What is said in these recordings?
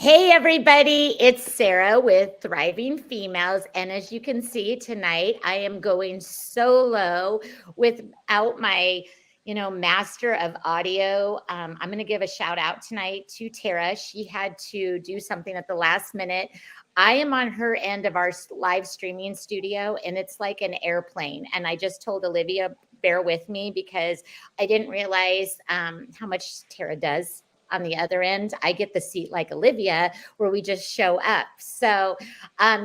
Hey, everybody, it's Sarah with Thriving Females. And as you can see tonight, I am going solo without my, master of audio. I'm going to give a shout out tonight to Tara. She had to do something at the last minute. I am on her end of our live streaming studio, and it's like an airplane. And I just told Olivia, bear with me because I didn't realize how much Tara does on the other end. I get the seat like Olivia, where we just show up. So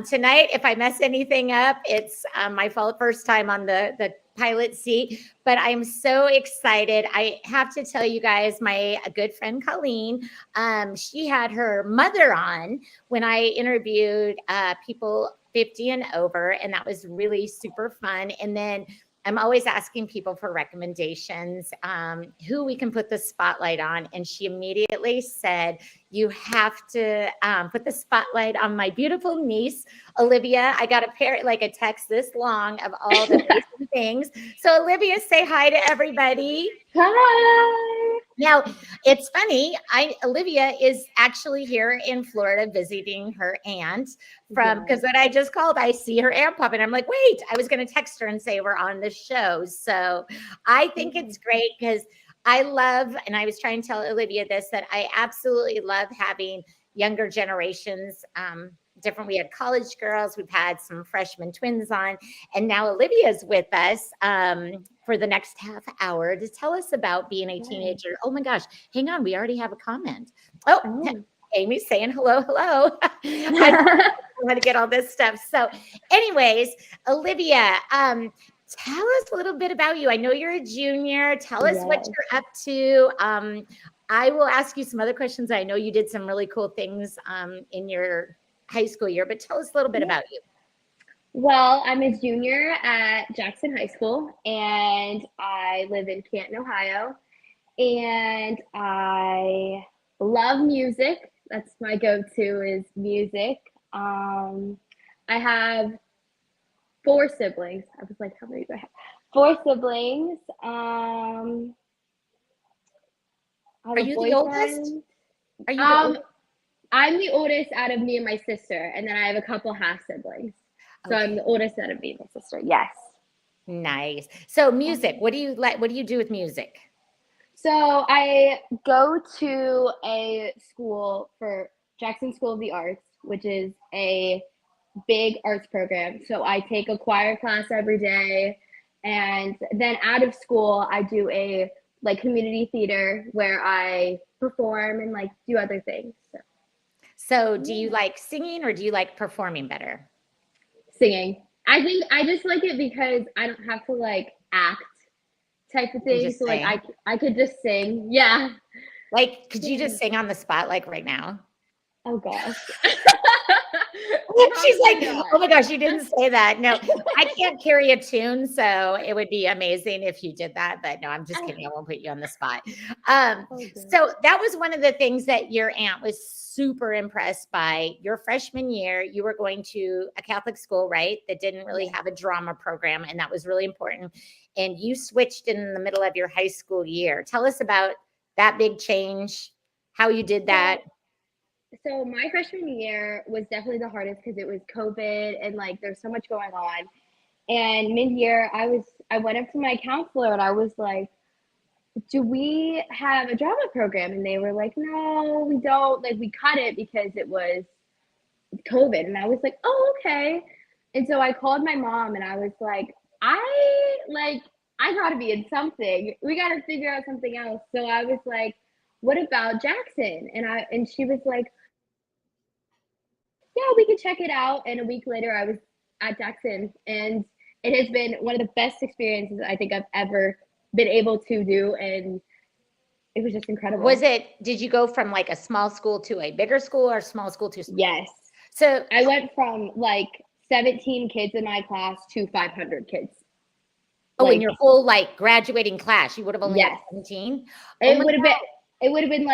tonight, if I mess anything up, it's my fault. First time on the pilot seat, but I'm so excited. I have to tell you guys, my good friend Colleen, she had her mother on when I interviewed people 50 and over, and that was really super fun. And then I'm always asking people for recommendations, who we can put the spotlight on. And she immediately said, you have to put the spotlight on my beautiful niece, Olivia. I got a text this long of all the amazing things. So Olivia, say hi to everybody. Hi. Now, it's funny. Olivia is actually here in Florida visiting her aunt because what I just called, I see her aunt pop in. I'm like, wait, I was going to text her and say we're on the show. So I think it's great because I love, and I was trying to tell Olivia this, that I absolutely love having younger generations. Different. We had college girls, we've had some freshman twins on, and now Olivia's with us for the next half hour to tell us about being a teenager. Oh my gosh, hang on, we already have a comment. Amy's saying hello. I want to get all this stuff. So anyways, Olivia, tell us a little bit about you. I know you're a junior. Tell us what you're up to. I will ask you some other questions. I know you did some really cool things in your high school year, but tell us a little bit about you. Well, I'm a junior at Jackson High School, and I live in Canton, Ohio, and I love music. That's my go-to is music. I have 4 siblings. I was like, how many do I have? 4 siblings. Are you the oldest? Are you the oldest? I'm the oldest out of me and my sister, and then I have a couple half siblings. So I'm the oldest out of me and my sister. Yes. Nice. So music, what do you like? What do you do with music? So I go to a school for Jackson School of the Arts, which is a big arts program. So I take a choir class every day, and then out of school I do a community theater where I perform and do other things. So do you like singing or do you like performing better? Singing. I think I just like it because I don't have to act type of thing. So I could just sing. Yeah. Could you just sing on the spot right now? Oh gosh. She's like, oh my gosh, you didn't say that. No, I can't carry a tune, so it would be amazing if you did that. But no, I'm just kidding. I won't put you on the spot. So that was one of the things that your aunt was super impressed by. Your freshman year, you were going to a Catholic school, right? That didn't really have a drama program, and that was really important. And you switched in the middle of your high school year. Tell us about that big change, how you did that. So my freshman year was definitely the hardest because it was COVID and there's so much going on. And mid-year, I went up to my counselor and I was like, do we have a drama program? And they were like, no, we don't. We cut it because it was COVID. And I was like, oh, okay. And so I called my mom and I was like, I gotta be in something. We gotta figure out something else. So I was like, what about Jackson? And she was like, yeah, we could check it out. And a week later, I was at Jackson, and it has been one of the best experiences I think I've ever been able to do, and it was just incredible. Did you go from a small school to a bigger school or small school to small? Yes. So I went from 17 kids in my class to 500 kids. Oh, in your whole graduating class, you would have only had 17? It would have been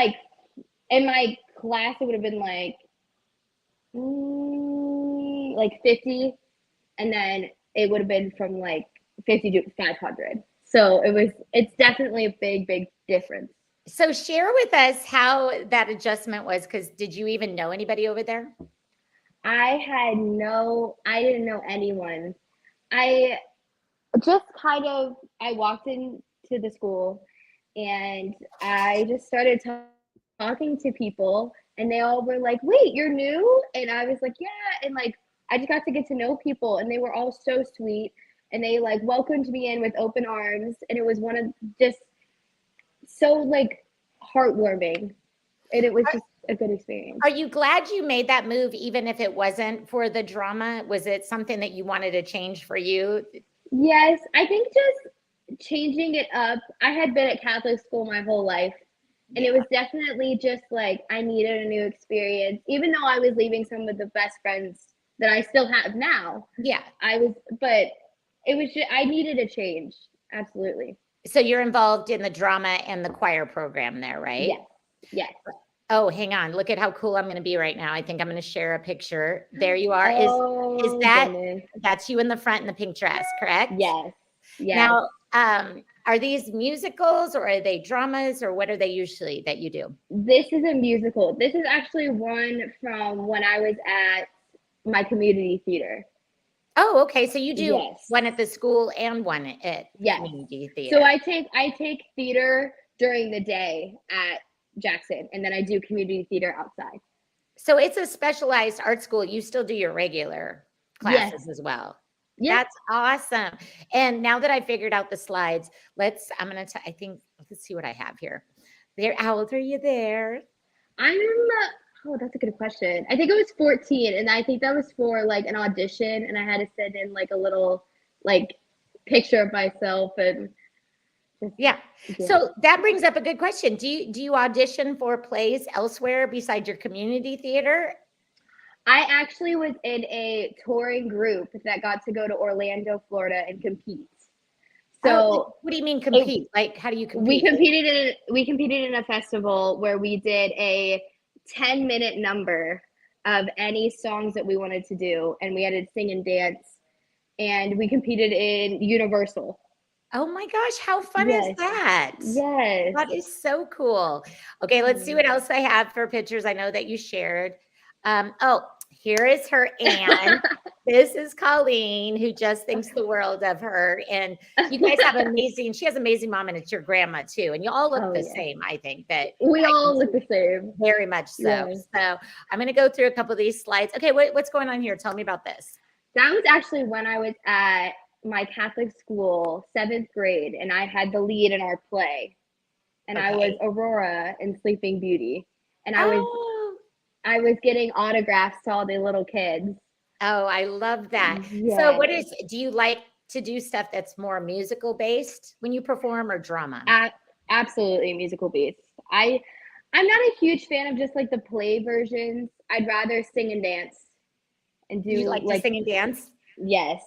in my class, it would have been 50, and then it would have been from 50 to 500. So it's definitely a big difference. So share with us how that adjustment was, because did you even know anybody over there? I didn't know anyone. I just kind of, I walked into the school and I just started talking to people and they all were like, wait, you're new? And I was like, yeah. And like, I just got to get to know people and they were all so sweet and they like welcomed me in with open arms. And it was one of just so like heartwarming. And it was just a good experience. Are you glad you made that move, even if it wasn't for the drama? Was it something that you wanted to change for you? Yes, I think just changing it up. I had been at Catholic school my whole life, and Yeah. it was definitely just like I needed a new experience. Even though I was leaving some of the best friends that I still have now, Yeah. but it was just, I needed a change. Absolutely. So you're involved in the drama and the choir program there, right? Yes. Yes. Oh, hang on. Look at how cool I'm going to be right now. I think I'm going to share a picture. There you are. Is Oh, that goodness. that's you in the front in the pink dress, correct? Yes. Yes. Now, are these musicals or are they dramas or what are they usually that you do? This is a musical. This is actually one from when I was at my community theater. Oh, okay. So you do Yes. one at the school and one at Yes. community So theater. I take theater during the day at Jackson, and then I do community theater outside. So it's a specialized art school. You still do your regular Yes. classes as well. Yep. That's awesome. And now that I figured out the slides, I'm going to, I think, let's see what I have here. There, how old are you there? I'm oh, that's a good question. I think it was 14, and I think that was for like an audition, and I had to send in like a little like picture of myself and just Yeah. yeah. So that brings up a good question. Do you audition for plays elsewhere besides your community theater? I actually was in a touring group that got to go to Orlando, Florida, and compete. Oh, So what do you mean it, compete? Like, how do you compete? we competed in a festival where we did a 10-minute number of any songs that we wanted to do and we had to sing and dance and we competed in Universal. Oh my gosh, how fun is Yes. that? Yes. That is so cool. Okay, let's see Mm. what else I have for pictures. I know that you shared. Oh, here is her aunt. This is Colleen, who just thinks the world of her. And you guys have amazing, she has amazing mom, and it's your grandma too. And you all look Oh the yeah. same, I think that We I can all look see the same. very much so. Yes. So I'm going to go through a couple of these slides. Okay, what's going on here? Tell me about this. That was actually when I was at my Catholic school, 7th grade, and I had the lead in our play. And I was Okay. Aurora in Sleeping Beauty. And Oh, I was getting autographs to all the little kids. oh, I love that. So Yes. do you like to do stuff that's more musical based when you perform or drama? Absolutely musical based. I'm not a huge fan of just like the play versions. I'd rather sing and dance and You do like to like sing and dance? yes.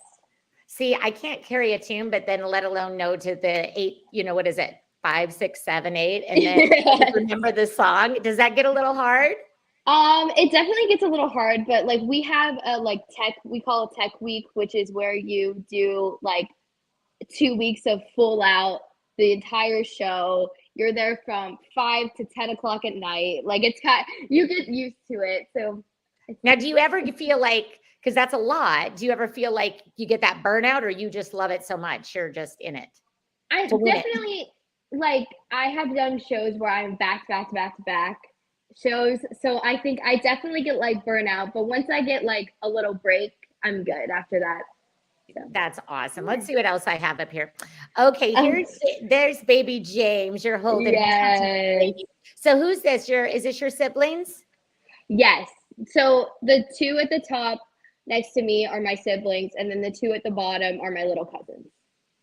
See, I can't carry a tune, but then let alone know to the eight, what is it? 5, 6, 7, 8, and then remember the song. Does that get a little hard? It definitely gets a little hard, but like we have a like we call it tech week, which is where you do like 2 weeks of full out the entire show. You're there from 5 to 10 o'clock at night. Like it's kind, you get used to it. So Now, do you ever feel like, because that's a lot, do you ever feel like you get that burnout or you just love it so much you're just in it I to win it? definitely like I have done shows where I'm back to back to back to back shows. So I think I definitely get like burnout, but once I get like a little break, I'm good after that. So That's awesome. Let's yeah. see what else I have up here. Okay, Um, there's baby James. You're holding him. Such a yes. baby. So who's this? Is this your siblings? Yes. So the two at the top next to me are my siblings, and then the two at the bottom are my little cousins.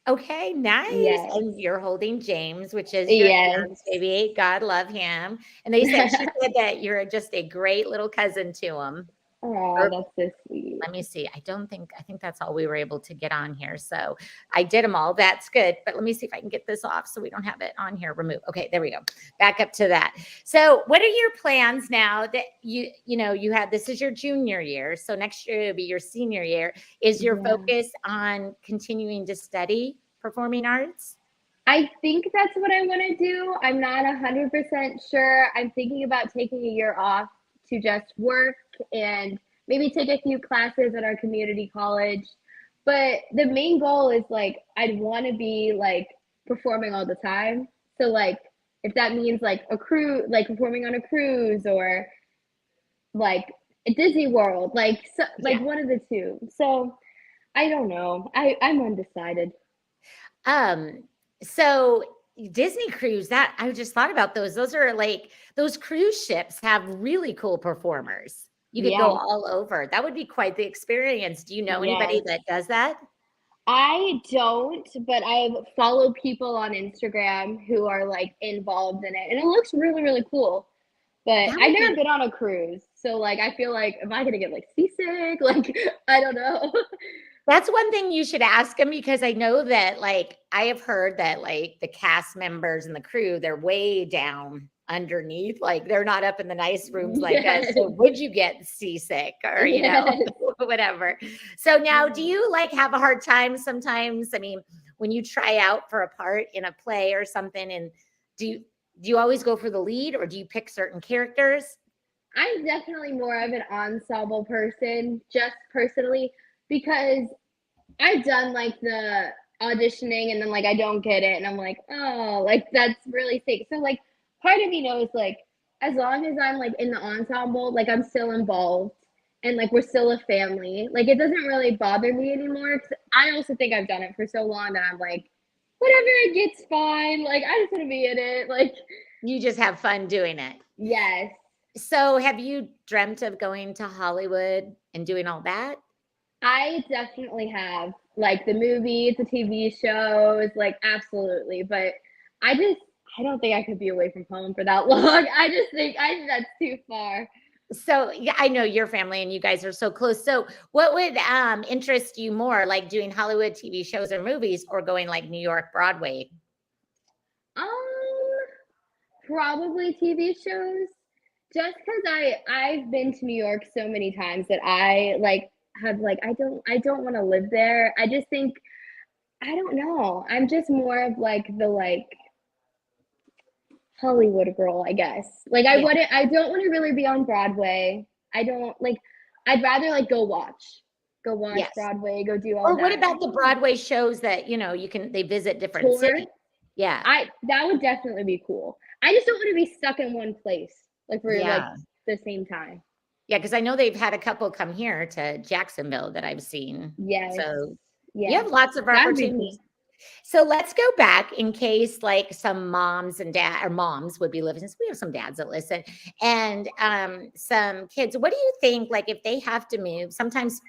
Okay, nice. Yes. And you're holding James, which is your Yes. aunt's baby. God love him. And she said that you're just a great little cousin to him. Oh, that's so sweet. Let me see. I think that's all we were able to get on here. So I did them all. That's good. But let me see if I can get this off so we don't have it on here. Remove. Okay, there we go. Back up to that. So what are your plans now that you had, this is your junior year. So next year will be your senior year. Is your Yeah. focus on continuing to study performing arts? I think that's what I want to do. I'm not 100% sure. I'm thinking about taking a year off to just work and maybe take a few classes at our community college. But the main goal is like I'd want to be like performing all the time. So like if that means like a cruise, like performing on a cruise or like a Disney World, like Yeah. one of the two. So I don't know. I'm undecided. Um, so Disney cruise, that I just thought about those. Those are like those cruise ships have really cool performers. You could go Yeah. all over. That would be quite the experience. Do you know anybody Yes. that does that? I don't, but I follow people on Instagram who are like involved in it, and it looks really, really cool. But That I've would never be been on a cruise, so like I feel like am I gonna get like seasick? Like I don't know. That's one thing you should ask them because I know that, like, I have heard that, like, the cast members and the crew, they're way down underneath, like, they're not up in the nice rooms like us. Yes, So would you get seasick or, yes. whatever? So now do you, like, have a hard time sometimes? I mean, when you try out for a part in a play or something, and do you do you always go for the lead or do you pick certain characters? I'm definitely more of an ensemble person, just personally, because I've done like the auditioning and then like I don't get it and I'm like, oh, like that's really sick. So like part of me knows like as long as I'm like in the ensemble, like I'm still involved and like we're still a family. Like it doesn't really bother me anymore. 'Cause I also think I've done it for so long that I'm like, whatever, it gets fine. Like I just want to be in it. Like You just have fun doing it. yes, So have you dreamt of going to Hollywood and doing all that? I definitely have like the movies, the TV shows, like absolutely. But I just I don't think I could be away from home for that long. I think that's too far. So, yeah, I know your family and you guys are so close. So, what would, interest you more, like doing Hollywood TV shows or movies or going like New York Broadway? Um, Probably TV shows. Just because I've been to New York so many times that I like have like I don't want to live there. I just think I don't know. I'm just more of like the like Hollywood girl, I guess. Like Yeah, I don't want to really be on Broadway. I don't like I'd rather like go watch yes. Broadway, go do all Or what that. about the Broadway shows that, you can they visit different Tour, cities? Yeah. I that would definitely be cool. I just don't want to be stuck in one place like for like Yeah. the same time. Yeah, because I know they've had a couple come here to Jacksonville that I've seen. Yes. So, you Yes. have lots of That would be opportunities. cool. So let's go back in case like some moms and dad or moms would be listening. We have some dads that listen and some kids. What do you think? Like if they have to move, sometimes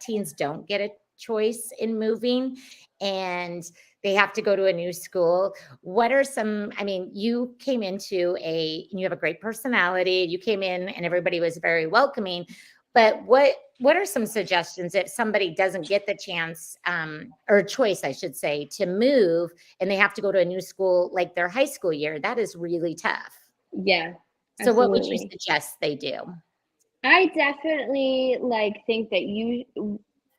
teens don't get a choice in moving and they have to go to a new school. What are some, I mean, you came into you have a great personality. You came in and everybody was very welcoming. But what are some suggestions if somebody doesn't get the chance or choice, I should say, to move and they have to go to a new school like their high school year? That is really tough. Yeah. So what would you Absolutely. suggest they do? I definitely like think that you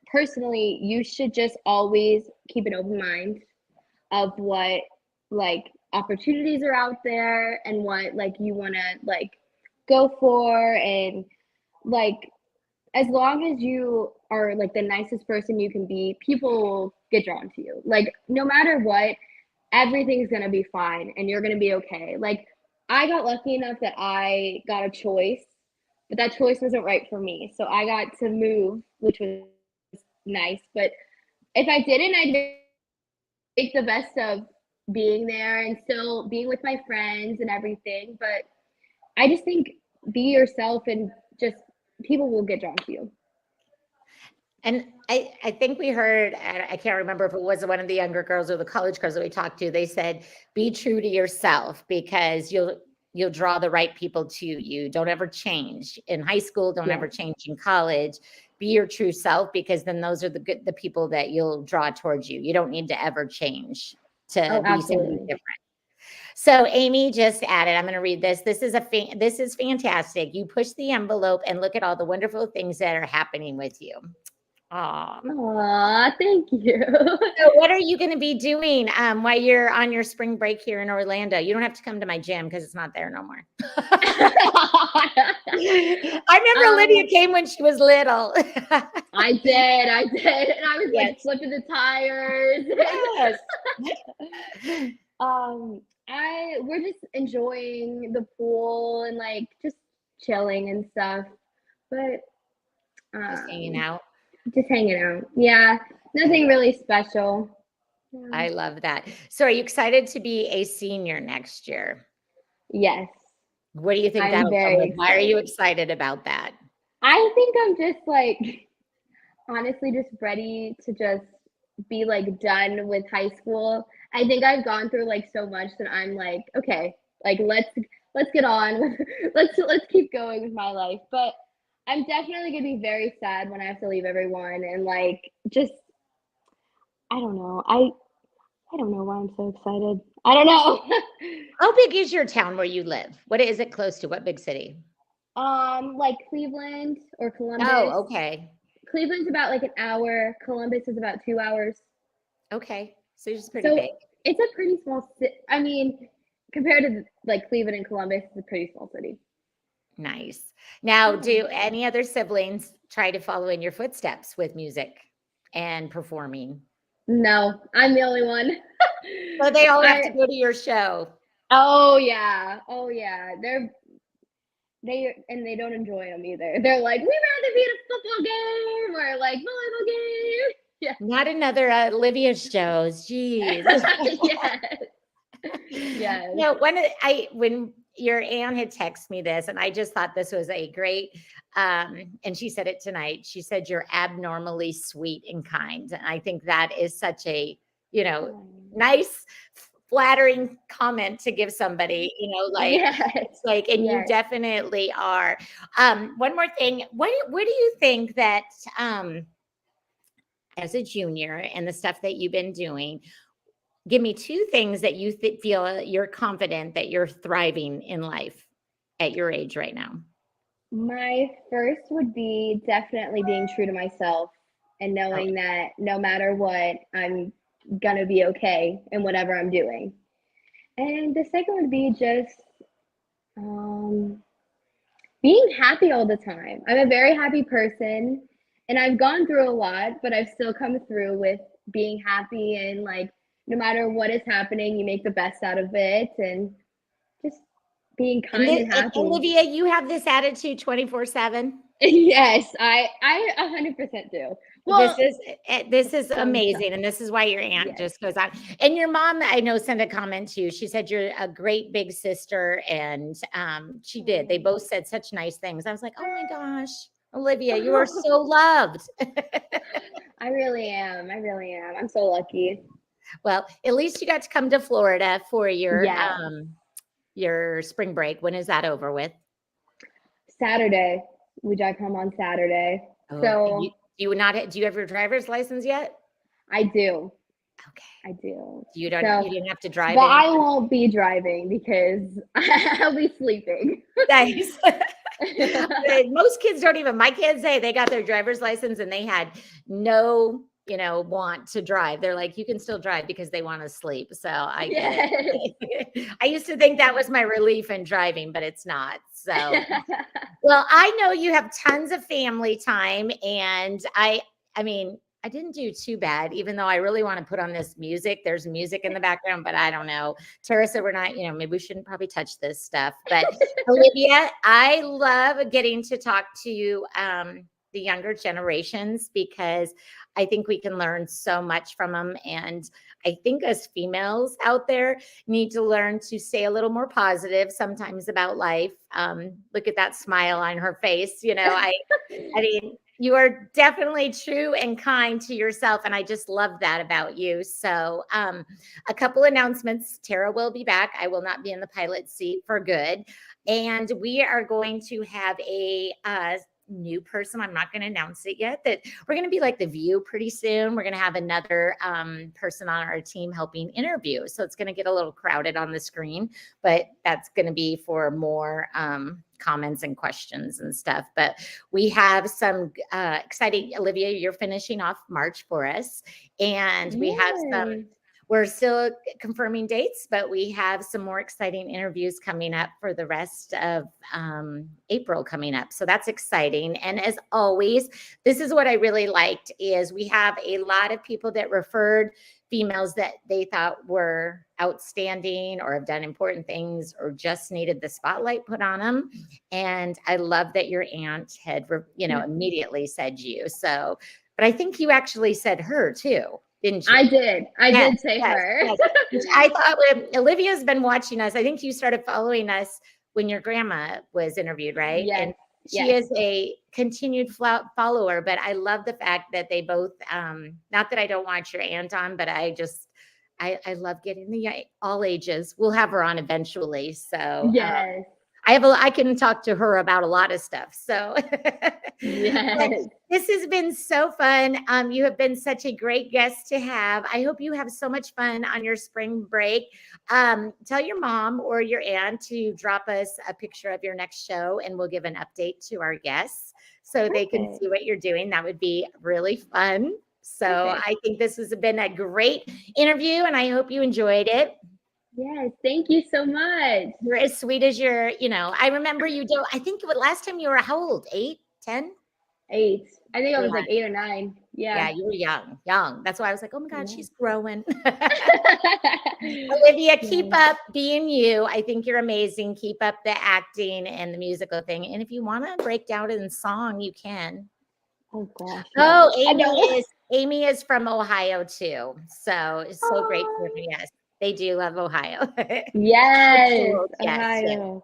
personally you should just always keep an open mind of what like opportunities are out there and what like you want to like go for and like as long as you are like the nicest person you can be, people will get drawn to you. Like no matter what, everything's going to be fine and you're going to be okay. Like I got lucky enough that I got a choice, but that choice wasn't right for me. So I got to move, which was nice, but if I didn't, I'd make the best of being there and still being with my friends and everything. But I just think be yourself and just people will get drawn to you. And I think we heard, and I can't remember if it was one of the younger girls or the college girls that we talked to, they said, be true to yourself because you'll draw the right people to you. Don't ever change in high school, don't Yeah. ever change in college. Be your true self because then those are the people that you'll draw towards you. You don't need to ever change to Oh, be somebody absolutely. different. So Amy just added, I'm going to read this. This is fantastic. You push the envelope and look at all the wonderful things that are happening with you. Aw. Aw, thank you. So what are you gonna be doing, while you're on your spring break here in Orlando? You don't have to come to my gym because it's not there no more. I remember Olivia Um, came when she was little. I did, and I was like Yes. flipping the tires. Yes. I we're just enjoying the pool and like just chilling and stuff, but Just hanging um, out. just hanging out. Yeah, I nothing love really special. Yeah. I love that. So are you excited to be a senior next year? Yes, What do you think I'm that'll come very with? Why are you excited. excited about that? I think I'm just like honestly just ready to just be like done with high school. I think I've gone through like so much that I'm like, okay, like let's get on. Let's keep going with my life. But I'm definitely gonna be very sad when I have to leave everyone and like just I don't know. I don't know why I'm so excited. I don't know. How big is your town where you live? What is it close to? What big city? Like Cleveland or Columbus. Oh, okay. Cleveland's about like an hour. Columbus is about 2 hours. Okay. So it's pretty So big. it's a pretty small city. I mean, compared to like Cleveland and Columbus, it's a pretty small city. Nice. Now, Yeah. do any other siblings try to follow in your footsteps with music and performing? No, I'm the only one. So they all have to I go to your show. oh yeah, oh yeah. They don't enjoy them either. They're like, we'd rather be at a football game or like volleyball game. Yeah. Not another Olivia shows. Jeez. Yes. Yes. No, when your aunt had texted me this, and I just thought this was a great, and she said it tonight. She said you're abnormally sweet and kind, and I think that is such a you know Oh. nice, flattering comment to give somebody. Like Yes. it's like, and you Yes. definitely are. One more thing, what do you think that as a junior and the stuff that you've been doing? Give me two things that you feel you're confident that you're thriving in life at your age right now. My first would be definitely being true to myself and Oh, knowing that no matter what, I'm gonna be okay in whatever I'm doing. And the second would be just um, being happy all the time. I'm a very happy person and I've gone through a lot, but I've still come through with being happy and like no matter what is happening, you make the best out of it and just being kind and and happy. Olivia, you have this attitude 24/7. Yes, I 100% do. This Well, is this is sometimes, amazing, and this is why your aunt yes. just goes on. And your mom, I know, sent a comment to you. She said you're a great big sister, and she did. They both said such nice things. I was like, oh my gosh, Olivia, you are so loved. I really am. I really am. I'm so lucky. Well, at least you got to come to Florida for Yes. your spring break. When is that over with? Saturday. We drive home on Saturday. Oh, and So do you have your driver's license yet? I do. Okay. I do. You So, didn't have to drive but in? I won't be driving because I'll be sleeping. Nice. Most kids don't even my kids say they got their driver's license and they had no, want to drive. They're like, you can still drive because they want to sleep. So I get Yes. it. I used to think that was my relief in driving, but it's not. So well, I know you have tons of family time, and I mean, I didn't do too bad, even though I really want to put on this music. There's music in the background, but I don't know. Teresa, we're not, maybe we shouldn't probably touch this stuff. But Olivia, I love getting to talk to you, the younger generations, because I think we can learn so much from them. And I think as females out there need to learn to stay a little more positive sometimes about life. Look at that smile on her face. I mean, you are definitely true and kind to yourself. And I just love that about you. So, a couple announcements. Tara will be back. I will not be in the pilot seat for good. And we are going to have a new person. I'm not going to announce it yet. That we're going to be like The View pretty soon. We're going to have another person on our team helping interview. So it's going to get a little crowded on the screen, but that's going to be for more comments and questions and stuff. But we have some exciting, Olivia, you're finishing off March for us. And we have some, Yay. we're still confirming dates, but we have some more exciting interviews coming up for the rest of April coming up. So that's exciting. And as always, this is what I really liked is we have a lot of people that referred females that they thought were outstanding or have done important things or just needed the spotlight put on them. And I love that your aunt had, immediately said you. So, but I think you actually said her too, didn't you? I did. I Yes, did say yes, her. yes. Which I thought Olivia's been watching us. I think you started following us when your grandma was interviewed, right? Yes. And she Yes. is a continued follower, but I love the fact that they both, not that I don't want your aunt on, but I love getting the all ages. We'll have her on eventually. So Yes. I can talk to her about a lot of stuff. So but Yes. this has been so fun. You have been such a great guest to have. I hope you have so much fun on your spring break. Tell your mom or your aunt to drop us a picture of your next show and we'll give an update to our guests so they can Perfect. see what you're doing. That would be really fun. So Perfect. I think this has been a great interview and I hope you enjoyed it. Yes. Thank you so much. You're as sweet as I remember you do. I think last time you were how old? 8, 10? 8. I think I was Yeah. like 8 or 9. Yeah, Yeah. you were young. That's why I was like, oh my God, Yeah. she's growing. Olivia, keep Yeah. up being you. I think you're amazing. Keep up the acting and the musical thing. And if you want to break down in song, you can. Oh gosh. Oh, No. I know. Amy is from Ohio too. So it's so great to hear. Oh, Yes, they do love Ohio. yes. Cool. Yes, yes. Ohio.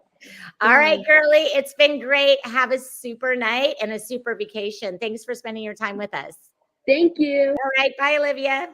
All right, Yes. girly. It's been great. Have a super night and a super vacation. Thanks for spending your time with us. Thank you. All right. Bye, Olivia.